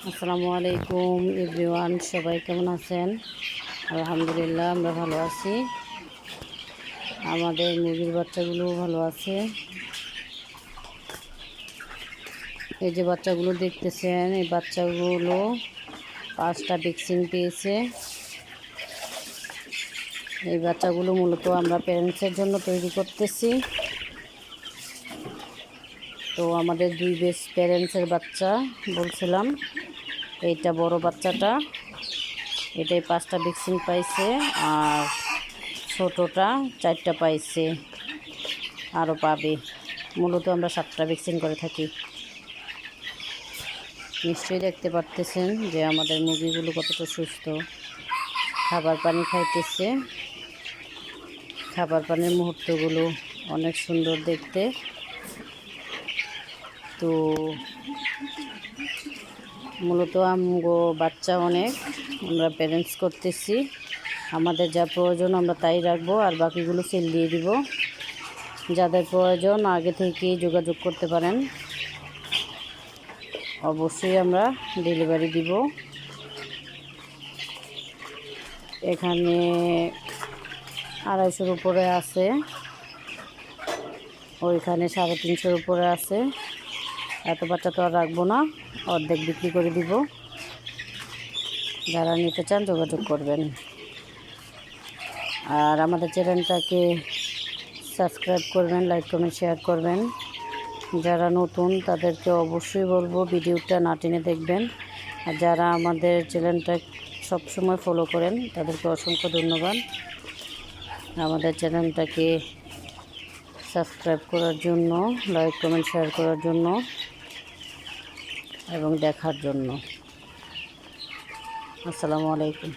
আসসালামু আলাইকুম এভরিওয়ান, সবাই কেমন আছেন? আলহামদুলিল্লাহ, আমরা ভালো আছি। আমাদের মুরগির বাচ্চাগুলো ভালো আছে। এই যে বাচ্চাগুলো দেখতেছেন, এই বাচ্চাগুলো 5টা ভ্যাকসিন পেয়েছে। এই বাচ্চাগুলো মূলত আমরা প্যারেন্টসের জন্য তৈরি করতেছি। তো আমাদের 2 বেস প্যারেন্টসের বাচ্চা বলছিলাম। এইটা বড় বাচ্চাটা, এটাই 5টা ভ্যাকসিন পাইছে, আর ছোটোটা 4টা পাইছে, আরও পাবে। মূলত আমরা 7টা ভ্যাকসিন করে থাকি। নিশ্চয়ই দেখতে পারতেছেন যে আমাদের মুরগিগুলো কতটা সুস্থ। খাবার পানি খাইতেছে, খাবার পানির মুহূর্তগুলো অনেক সুন্দর দেখতে। তো মূলত আমগো বাচ্চা অনেক, আমরা প্যারেন্টস করতেছি। আমাদের যা প্রয়োজন আমরা তাই রাখবো, আর বাকিগুলো সেল দিয়ে দিব। যাদের প্রয়োজন আগে থেকেই যোগাযোগ করতে পারেন, অবশ্যই আমরা ডেলিভারি দিব। এখানে 250-র উপরে আছে, ওইখানে 350-র উপরে আছে। এত বাচ্চা তো আর রাখবো না, অর্ধেক বিক্রি করে দিব। যারা নিতে চান যোগাযোগ করবেন, আর আমাদের চ্যানেলটাকে সাবস্ক্রাইব করবেন, লাইক কমেন্ট শেয়ার করবেন। যারা নতুন তাদেরকে অবশ্যই বলবো ভিডিওটা না টেনে দেখবেন, আর যারা আমাদের চ্যানেলটা সবসময় ফলো করেন তাদেরকে অসংখ্য ধন্যবাদ। আমাদের চ্যানেলটাকে সাবস্ক্রাইব করার জন্য, লাইক কমেন্ট শেয়ার করার জন্য এবং দেখার জন্য। আসসালামু আলাইকুম।